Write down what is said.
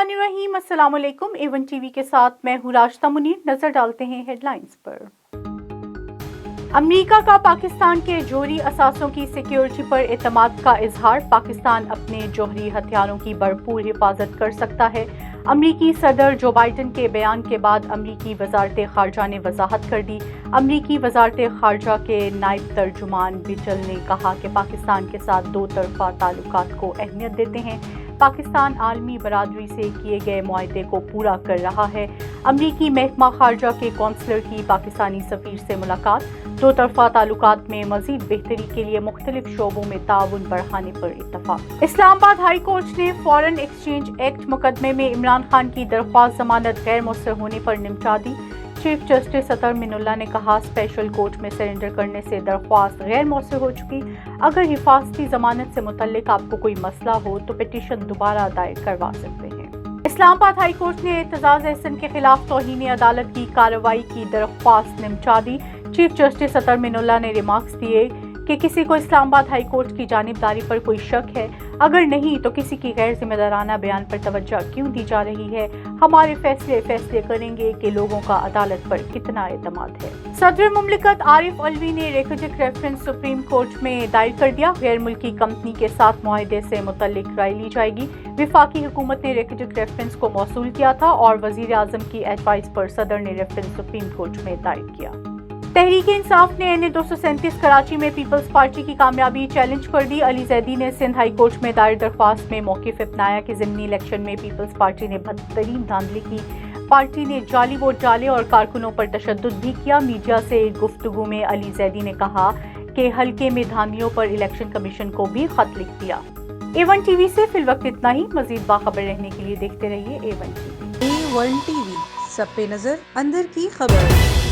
बिस्मिल्लाहिर्रहमानिर्रहीम। अस्सलाम वालेकुम। A1 टीवी के साथ मैं हूँ राशिदा मुनीर। नजर डालते हैं हेडलाइंस पर। अमेरिका का पाकिस्तान के जौहरी असासों की सिक्योरिटी पर एतमाद का इजहार। पाकिस्तान अपने जौहरी हथियारों की भरपूर हिफाजत कर सकता है। अमरीकी सदर जो बाइडन के बयान के बाद अमरीकी वजारत खारजा ने वजाहत कर दी। अमरीकी वजारत खारजा के नायब तर्जुमान बिजल ने कहा कि पाकिस्तान के साथ दो तरफा ताल्लुकात को अहमियत देते हैं। पाकिस्तान आलमी बरादरी से किए गए मुआहदे को पूरा कर रहा है। अमरीकी महकमा खारजा के कौंसलर की पाकिस्तानी सफीर से मुलाकात। दो तरफा ताल्लुकात में मजीद बेहतरी के लिए मुख्तलिफ शोबों में ताउन बढ़ाने पर इत्तफाक। इस्लामाबाद हाई कोर्ट ने फॉरेन एक्सचेंज एक्ट मुकदमे में इमरान खान की दरख्वास्त जमानत गैर मुस्तर होने पर निपटा दी। चीफ जस्टिस अतर मिनुल्लाह ने कहा, स्पेशल कोर्ट में सरेंडर करने से दरख्वास्त गैर मौसर हो चुकी। अगर हिफाजती जमानत से मुतल्लिक आपको कोई मसला हो तो पिटीशन दोबारा दायर करवा सकते हैं। इस्लामाबाद हाई कोर्ट ने एतजाज अहसन के खिलाफ तौहीन अदालत की कार्रवाई की दरख्वास्त निपटा दी। चीफ जस्टिस अतर मिनुल्लाह ने रिमार्क्स दिए कि किसी को इस्लामाबाद हाई कोर्ट की जानिबदारी पर कोई शक है? अगर नहीं तो किसी की गैर जिम्मेदाराना बयान पर तवज्जो क्यों दी जा रही है? हमारे फैसले करेंगे कि लोगों का अदालत पर कितना एतमाद है। सदर मुमलिकत आरिफ अलवी ने रेफिजिक रेफरेंस सुप्रीम कोर्ट में दायर कर दिया। गैर मुल्की कंपनी के साथ मुआहदे से मुतल्लिक राय ली जाएगी। विफाकी हुकूमत ने रेफिजिक रेफरेंस को मौसूल किया था और वजीर आजम की एडवाइस पर सदर ने रेफरेंस सुप्रीम कोर्ट में दायर किया। तहरीक इंसाफ ने NA 237 कराची में पीपल्स पार्टी की कामयाबी चैलेंज कर दी। अली जैदी ने सिंध हाई कोर्ट में दायर दरख्वास्त में मौक़िफ़ अपनाया कि ज़िमनी इलेक्शन में पीपल्स पार्टी ने बदतरीन धांधली की। पार्टी ने जाली वोट डाले और कारकुनों पर तशद्दुद भी किया। मीडिया से गुफ्तगू में अली जैदी ने कहा कि हल्के में धांधलियों पर इलेक्शन कमीशन को भी खत लिख दिया। A1 टीवी से फिलवक्त इतना ही। मजीद बाखबर रहने के लिए देखते रहिए A1 टीवी। A1 टीवी, सब पे नजर, अंदर की खबर।